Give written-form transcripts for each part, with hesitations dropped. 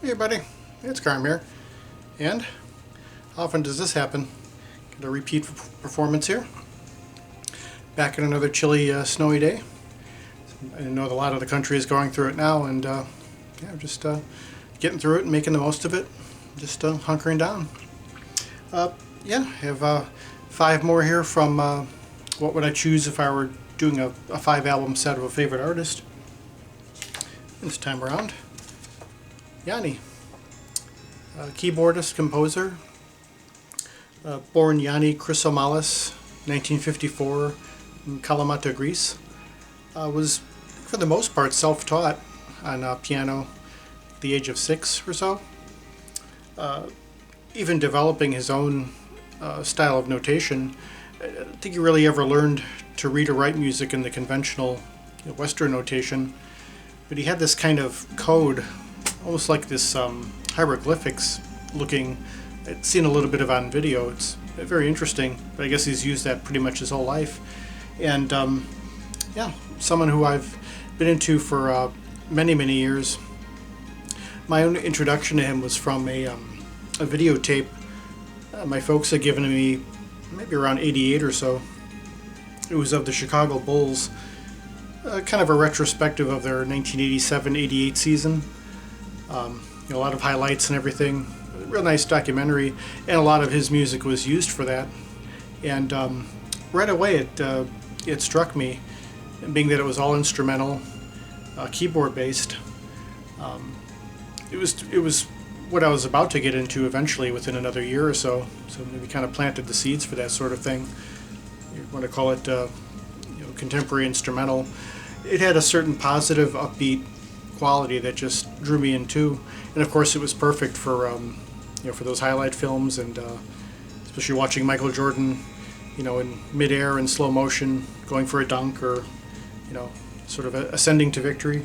Hey buddy, it's Carm here, and how often does this happen? Got a repeat performance here. Back in another chilly, snowy day. I know that a lot of the country is going through it now, and yeah, just getting through it and making the most of it. Just hunkering down. Yeah, I have 5 more here from what would I choose if I were doing a 5-album set of a favorite artist. This time around, Yanni, keyboardist, composer, born Yanni Chrysomalis, 1954, in Kalamata, Greece. Was, for the most part, self-taught on piano at the age of 6 or so. Even developing his own style of notation. I don't think he really ever learned to read or write music in the conventional Western notation, but he had this kind of code, almost like this hieroglyphics looking. I've seen a little bit of on video. It's very interesting, but I guess he's used that pretty much his whole life. And yeah, someone who I've been into for many years. My own introduction to him was from a videotape my folks had given to me maybe around '88 or so. It was of the Chicago Bulls, kind of a retrospective of their 1987-88 season. A lot of highlights and everything. Real nice documentary, and a lot of his music was used for that. And right away it struck me, being that it was all instrumental, keyboard based. It was what I was about to get into eventually within another year or so. So maybe kind of planted the seeds for that sort of thing. You want to call it contemporary instrumental. It had a certain positive, upbeat quality that just drew me in too. And of course, it was perfect for for those highlight films, and especially watching Michael Jordan, in midair in slow motion, going for a dunk, or sort of ascending to victory.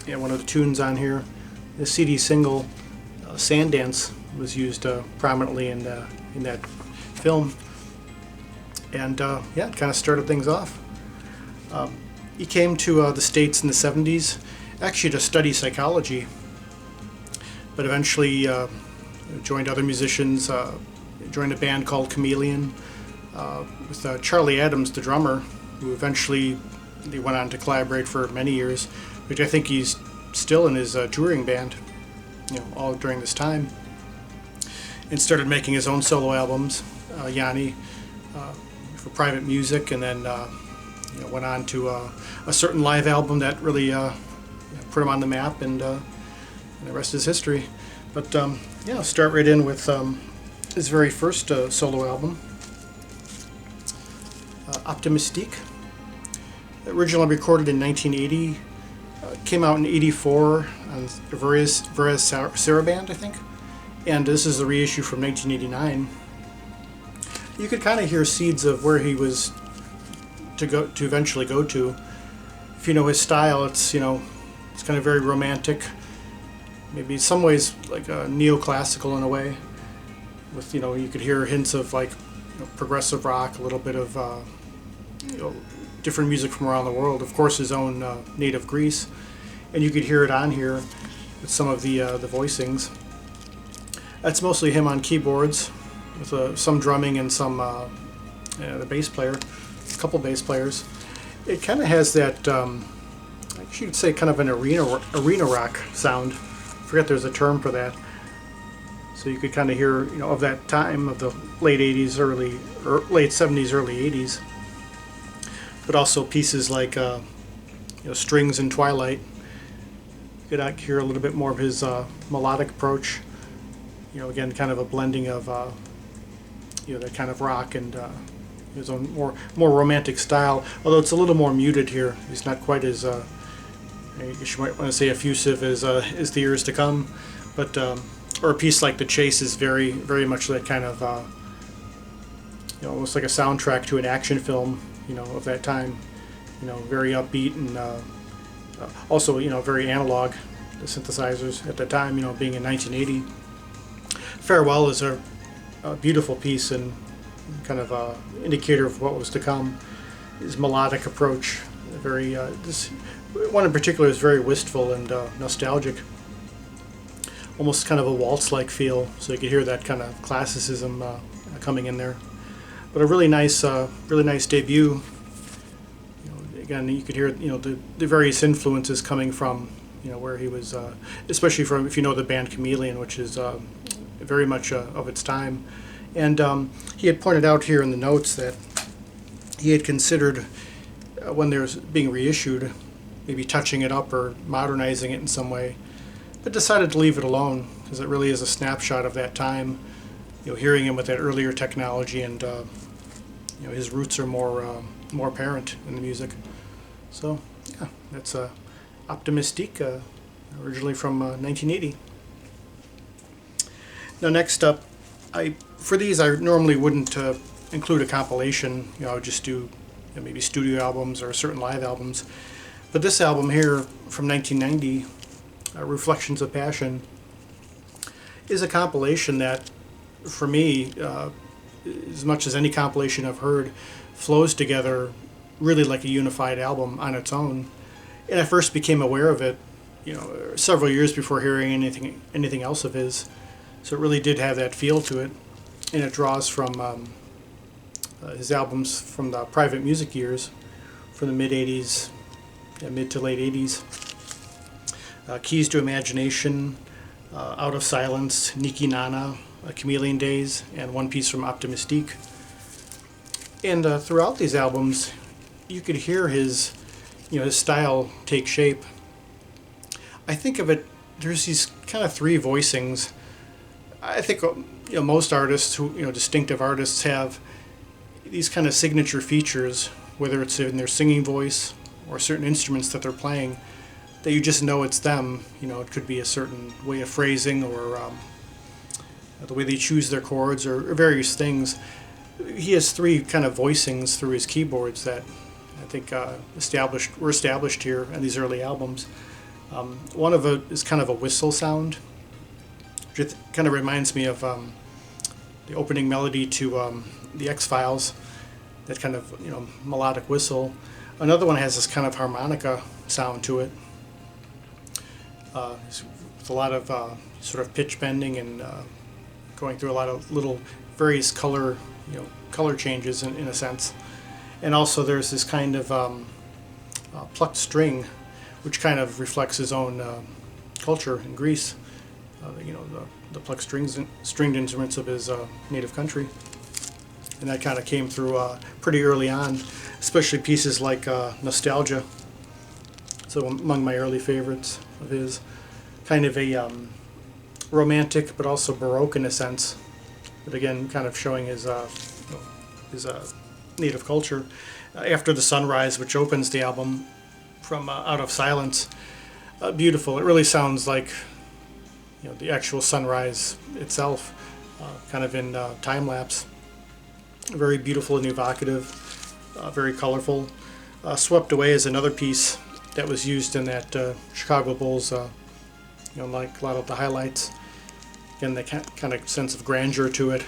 One of the tunes on here, the CD single "Sand Dance," was used prominently in that film, and yeah, it kind of started things off. He came to the States in the 70s, actually to study psychology, but eventually joined other musicians, joined a band called Chameleon with Charlie Adams, the drummer, who eventually they went on to collaborate for many years, which I think he's still in his touring band, all during this time, and started making his own solo albums, Yanni, for private music, and then went on to a certain live album that really put him on the map, and the rest is history. But yeah, I'll start right in with his very first solo album, Optimistique. Originally recorded in 1980, came out in '84 on Varese Saraband, I think, and this is the reissue from 1989. You could kind of hear seeds of where he was to eventually go to. If you know his style, it's it's kind of very romantic, maybe in some ways like neoclassical in a way, with you could hear hints of like progressive rock, a little bit of different music from around the world, of course his own native Greece, and you could hear it on here with some of the voicings. That's mostly him on keyboards with some drumming and some the bass player, a couple bass players. It kind of has that I should say kind of an arena rock sound. I forget there's a term for that. So you could kind of hear of that time of the late 80s, late 70s, early 80s. But also pieces like Strings in Twilight. You could hear a little bit more of his melodic approach. Again, kind of a blending of that kind of rock and his own more romantic style. Although it's a little more muted here. He's not quite as I guess you might want to say effusive as The Years to Come, but or a piece like The Chase is very much that kind of almost like a soundtrack to an action film. Of that time, very upbeat, and also, very analog, the synthesizers at the time, being in 1980. Farewell is a beautiful piece and kind of a indicator of what was to come. His melodic approach, very, this one in particular is very wistful and nostalgic. almost kind of a waltz-like feel, so you could hear that kind of classicism coming in there. But a really nice debut. Again, you could hear the various influences coming from where he was, especially from, if you know the band Chameleon, which is very much of its time. And he had pointed out here in the notes that he had considered, when they was being reissued, maybe touching it up or modernizing it in some way, but decided to leave it alone because it really is a snapshot of that time. Hearing him with that earlier technology, and his roots are more apparent in the music. So yeah, that's Optimistique, originally from 1980. Now next up, for these I normally wouldn't include a compilation. I would just do maybe studio albums or certain live albums. But this album here from 1990, Reflections of Passion, is a compilation that, for me, as much as any compilation I've heard, flows together really like a unified album on its own. And I first became aware of it, several years before hearing anything else of his. So it really did have that feel to it, and it draws from his albums from the private music years, from the mid to late 80s. Keys to Imagination, Out of Silence, Niki Nana, Chameleon Days, and one piece from Optimistique. And throughout these albums, you could hear his style take shape. I think of it, there's these kind of three voicings. I think most artists, distinctive artists, have these kind of signature features, whether it's in their singing voice or certain instruments that they're playing, that you just know it's them. It could be a certain way of phrasing, or the way they choose their chords, or various things. He has three kind of voicings through his keyboards that I think were established here in these early albums. One of it is kind of a whistle sound, which kind of reminds me of the opening melody to the X-Files, that kind of melodic whistle. Another one has this kind of harmonica sound to it, with a lot of sort of pitch bending and going through a lot of little various color changes in a sense. And also there's this kind of plucked string, which kind of reflects his own culture in Greece. The plucked stringed instruments of his native country, and that kind of came through pretty early on, especially pieces like Nostalgia. So among my early favorites of his, kind of a romantic but also Baroque in a sense, but again kind of showing his native culture. After the Sunrise, which opens the album, from Out of Silence, beautiful. It really sounds like the actual sunrise itself, kind of in time lapse. Very beautiful and evocative, very colorful. Swept Away is another piece that was used in that Chicago Bulls, like a lot of the highlights. Again, that kind of sense of grandeur to it,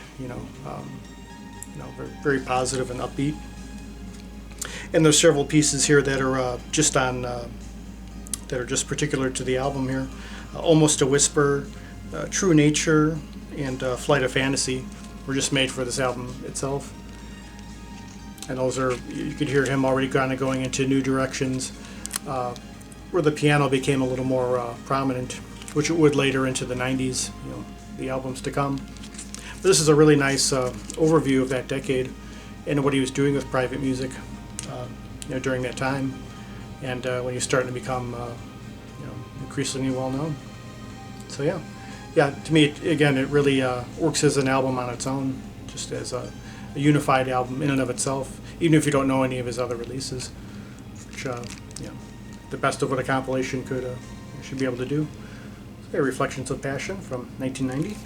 very, very positive and upbeat. And there's several pieces here that are just particular to the album here. Almost a Whisper, True Nature, and Flight of Fantasy were just made for this album itself. And those are, you could hear him already kind of going into new directions, where the piano became a little more prominent, which it would later into the 90s, the albums to come. But this is a really nice overview of that decade and what he was doing with private music during that time, and when he was starting to become increasingly well known. So yeah, to me, it really works as an album on its own, just as a unified album in and of itself, even if you don't know any of his other releases, which the best of what a compilation should be able to do. Okay, Reflections of Passion from 1990.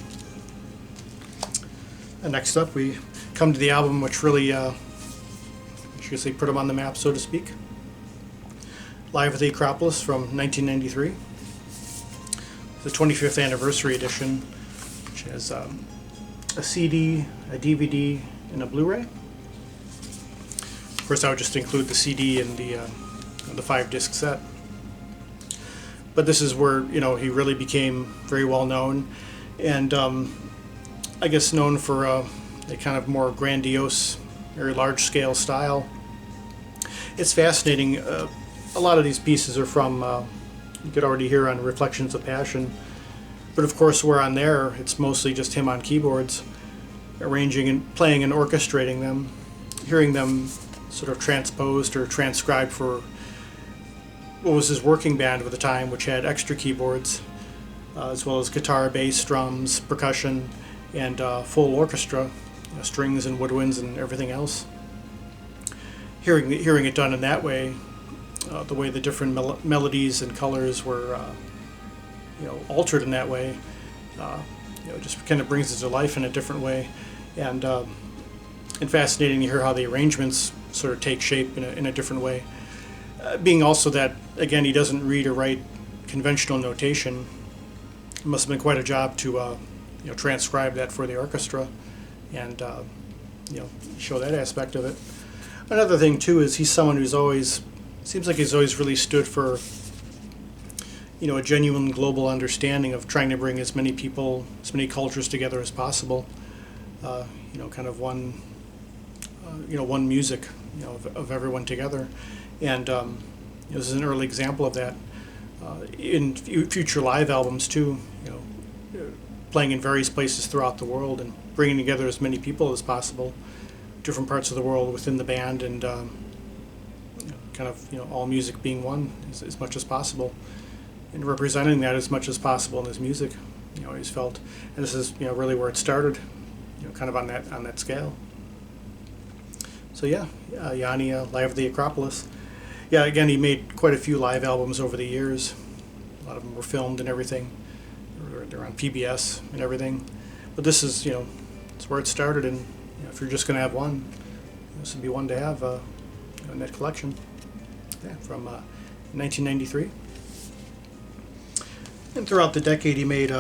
And next up, we come to the album which really, you could say, put him on the map, so to speak. Live at the Acropolis from 1993. The 25th anniversary edition, which has a CD, a DVD, and a Blu-ray. Of course, I would just include the CD and the 5-disc set. but this is where he really became very well known, and I guess known for a kind of more grandiose, very large scale style. It's fascinating. A lot of these pieces are from you could already hear on Reflections of Passion, but of course where on there it's mostly just him on keyboards, arranging and playing and orchestrating them, hearing them sort of transposed or transcribed for what was his working band at the time, which had extra keyboards, as well as guitar, bass, drums, percussion, and full orchestra, strings and woodwinds and everything else. Hearing it done in that way, the way the different melodies and colors were, altered in that way, just kind of brings it to life in a different way, and fascinating to hear how the arrangements sort of take shape in a different way. Being also that, again, he doesn't read or write conventional notation. It must have been quite a job to transcribe that for the orchestra and show that aspect of it. Another thing too is he's someone who's always seems like he's always really stood for a genuine global understanding of trying to bring as many people, as many cultures together as possible. Kind of one one music of everyone together. And this is an early example of that in future live albums too. Playing in various places throughout the world and bringing together as many people as possible, different parts of the world within the band, and kind of all music being one as much as possible, and representing that as much as possible in his music. He's felt, and this is really where it started, kind of on that scale. So yeah, Yanni, live at the Acropolis. Yeah, again, he made quite a few live albums over the years. A lot of them were filmed and everything. They're on PBS and everything. But this is, it's where it started. And if you're just going to have one, this would be one to have in that collection. Yeah, from 1993. And throughout the decade, he made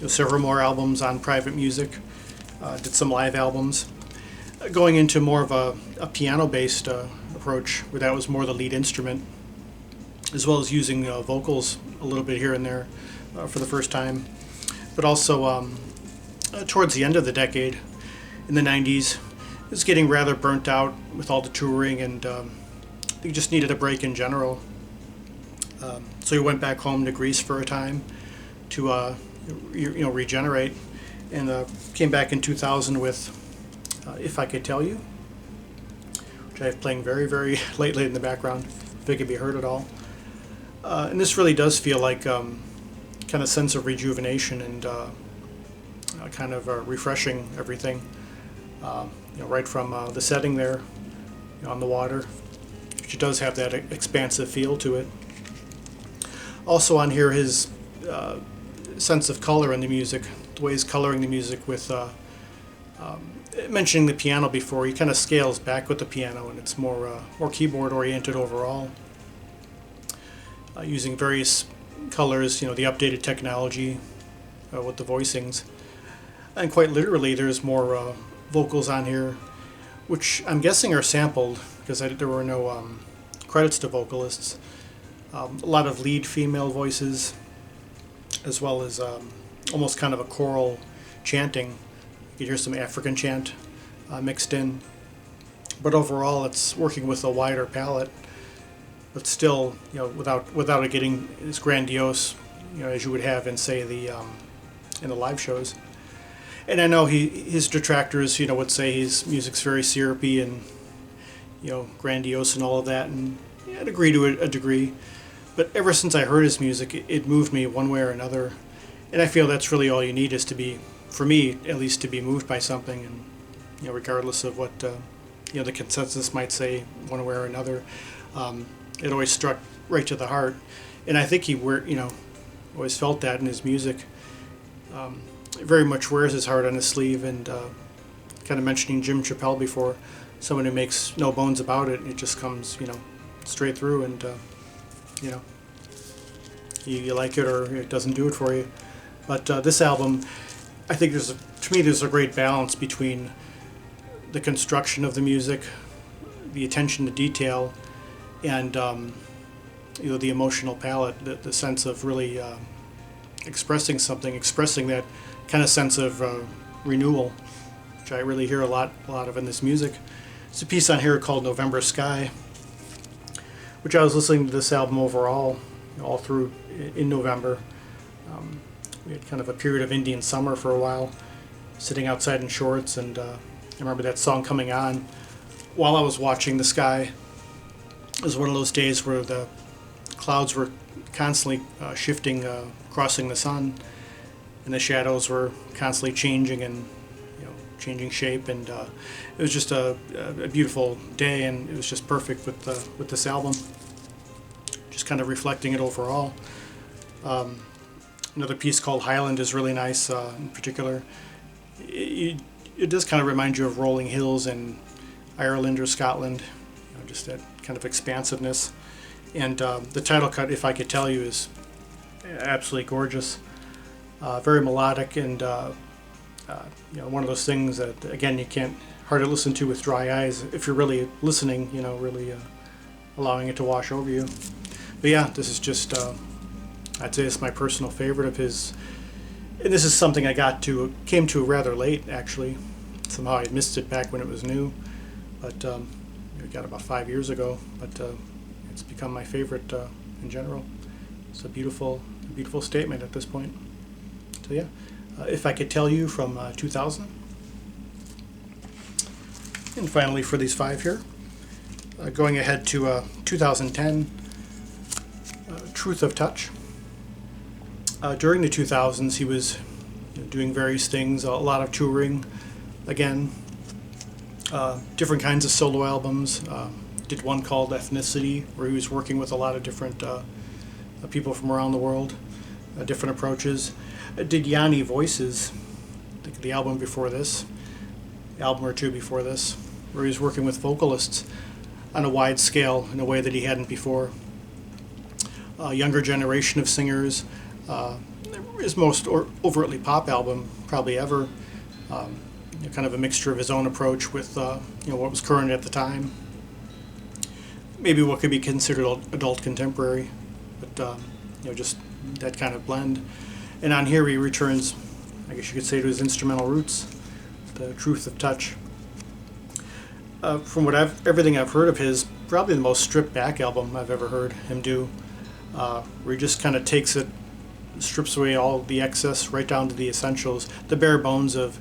several more albums on private music. Did some live albums. Going into more of a piano-based approach, where that was more the lead instrument, as well as using vocals a little bit here and there for the first time. But also towards the end of the decade, in the 90s, it was getting rather burnt out with all the touring, and he just needed a break in general. So he went back home to Greece for a time to regenerate, and came back in 2000 with If I Could Tell You, which I have playing very, very lately in the background, if it could be heard at all. And this really does feel like kind of sense of rejuvenation and kind of refreshing everything. Right from the setting there on the water, which does have that expansive feel to it. Also on here, his sense of color in the music, the way he's coloring the music with mentioning the piano before, he kind of scales back with the piano, and it's more keyboard oriented overall, using various colors, the updated technology with the voicings, and quite literally there's more vocals on here, which I'm guessing are sampled because there were no credits to vocalists. A lot of lead female voices, as well as almost kind of a choral chanting. You can hear some African chant mixed in, but overall it's working with a wider palette, but still, without it getting as grandiose, as you would have in, say, in the live shows. And I know his detractors, would say his music's very syrupy and, grandiose and all of that, and I'd agree to a degree. But ever since I heard his music, it moved me one way or another, and I feel that's really all you need, is to be, for me at least, to be moved by something, and regardless of what the consensus might say one way or another, it always struck right to the heart, and I think he always felt that in his music. Very much wears his heart on his sleeve, and kind of mentioning Jim Chappelle before, someone who makes no bones about it. It just comes, straight through, and you like it or it doesn't do it for you. But this album, I think there's a great balance between the construction of the music, the attention to detail, and the emotional palette, the sense of really expressing something, expressing that kind of sense of renewal, which I really hear a lot of in this music. It's a piece on here called November Sky, which I was listening to this album overall, all through in November. We had kind of a period of Indian summer for a while, sitting outside in shorts, and I remember that song coming on while I was watching the sky. It was one of those days where the clouds were constantly shifting, crossing the sun, and the shadows were constantly changing and changing shape, and it was just a beautiful day, and it was just perfect with this album. Just kind of reflecting it overall. Another piece called Highland is really nice, in particular. It does kind of remind you of rolling hills in Ireland or Scotland, just that kind of expansiveness. And the title cut, If I Could Tell You, is absolutely gorgeous. Very melodic, and one of those things that, again, you can't hardly listen to with dry eyes if you're really listening, really allowing it to wash over you. But yeah, this is just, I'd say it's my personal favorite of his. And this is something I came to rather late, actually. Somehow I missed it back when it was new, but I got it about 5 years ago. But it's become my favorite in general. It's a beautiful statement at this point. So yeah, If I Could Tell You from 2000. And finally, for these 5 here, going ahead to 2010, Truth of Touch. During the 2000s, he was doing various things, a lot of touring, again, different kinds of solo albums. Did one called Ethnicity, where he was working with a lot of different people from around the world, different approaches. Did Yanni Voices, the album before this, album or two before this, where he was working with vocalists on a wide scale in a way that he hadn't before. A younger generation of singers. His most overtly pop album probably ever. Kind of a mixture of his own approach with what was current at the time. Maybe what could be considered adult contemporary, but just that kind of blend. And on here he returns, I guess you could say, to his instrumental roots, the Truth of Touch. From everything I've heard of his, probably the most stripped back album I've ever heard him do, where he just kind of takes it, strips away all the excess right down to the essentials, the bare bones of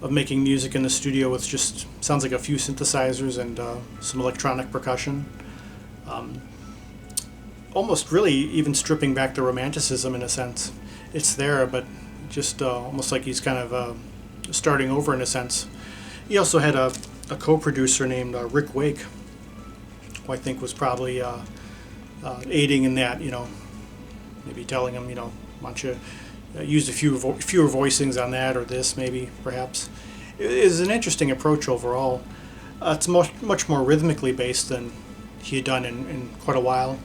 making music in the studio with just, sounds like a few synthesizers and some electronic percussion. Almost really even stripping back the romanticism in a sense. It's there, but just almost like he's kind of starting over in a sense. He also had a co-producer named Rick Wake, who I think was probably aiding in that, maybe telling him, why don't you use a fewer voicings on that or this, maybe, perhaps. It is an interesting approach overall. It's much more rhythmically based than he had done in quite a while.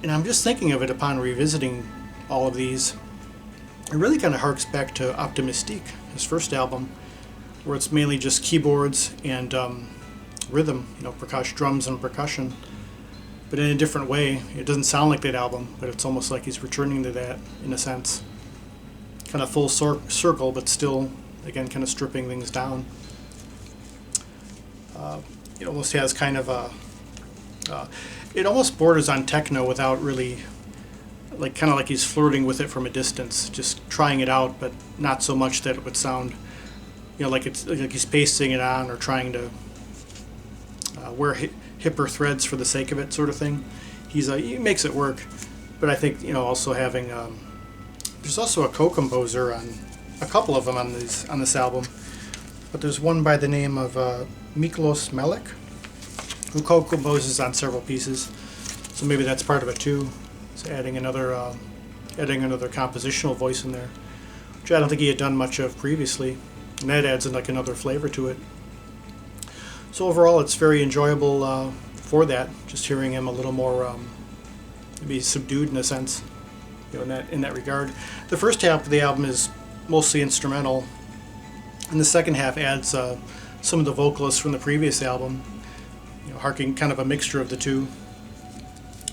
And I'm just thinking of it upon revisiting all of these. It really kind of harks back to Optimistique, his first album, where it's mainly just keyboards and rhythm, percussion, drums and percussion, but in a different way. It doesn't sound like that album, but it's almost like he's returning to that in a sense. Kind of full circle, but still, again, kind of stripping things down. It almost has kind of a, it almost borders on techno without really, kind of like he's flirting with it from a distance, just trying it out, but not so much that it would sound, like he's pasting it on or trying to wear hipper threads for the sake of it, sort of thing. He makes it work, but I think also having there's also a co-composer on a couple of them on this album, but there's one by the name of Miklos Melik, who co-composes on several pieces, so maybe that's part of it too. So adding another compositional voice in there, which I don't think he had done much of previously, and that adds another flavor to it. So overall, it's very enjoyable for that. Just hearing him a little more, maybe subdued in a sense, in that regard. The first half of the album is mostly instrumental, and the second half adds some of the vocalists from the previous album, harking kind of a mixture of the two.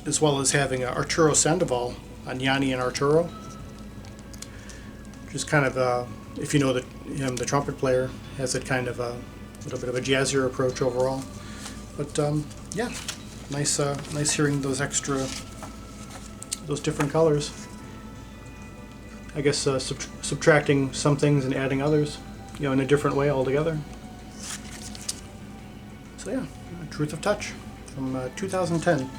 as well as having Arturo Sandoval on Yanni and Arturo, which is kind of, if you know him, the trumpet player, has that kind of a little bit of a jazzier approach overall. But yeah, nice hearing those different colors. I guess subtracting some things and adding others, in a different way altogether. So yeah, Truth of Touch from 2010.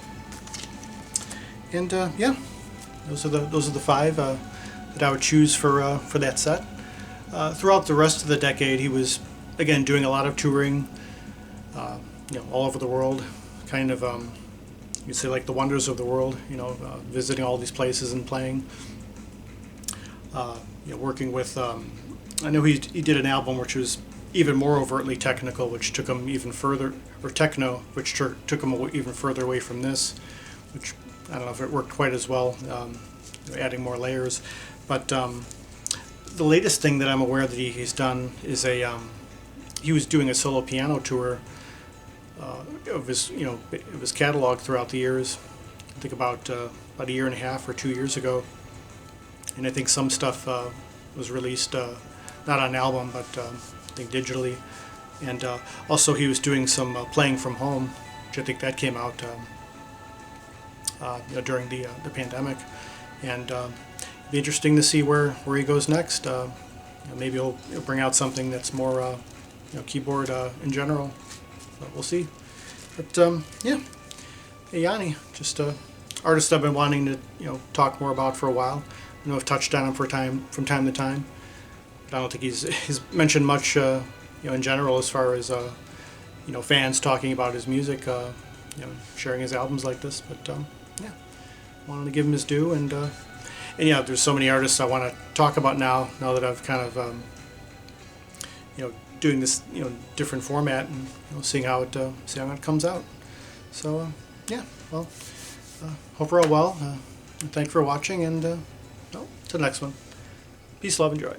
And yeah, those are the five that I would choose for that set. Throughout the rest of the decade, he was again doing a lot of touring, all over the world, kind of you'd say like the wonders of the world, visiting all these places and playing. Working with, I know he did an album which was even more overtly technical, which took him even further, or techno, which took him even further away from this, which I don't know if it worked quite as well, adding more layers. But the latest thing that I'm aware that he's done is he was doing a solo piano tour of his catalog throughout the years. I think about a year and a half or 2 years ago. And I think some stuff was released, not on album, but I think digitally. And also he was doing some playing from home, which I think that came out during the pandemic. And it'd be interesting to see where he goes next. Maybe he'll bring out something that's more keyboard in general. But we'll see. But yeah, hey, Yanni, just artist I've been wanting to talk more about for a while. I've touched on him from time to time, but I don't think he's mentioned much, in general as far as fans talking about his music, sharing his albums like this. But yeah, wanted to give him his due, and yeah, there's so many artists I want to talk about now that I've kind of doing this different format and seeing how it comes out. So yeah, well, hope we're all well. Thank you for watching, and till the next one. Peace, love, and joy.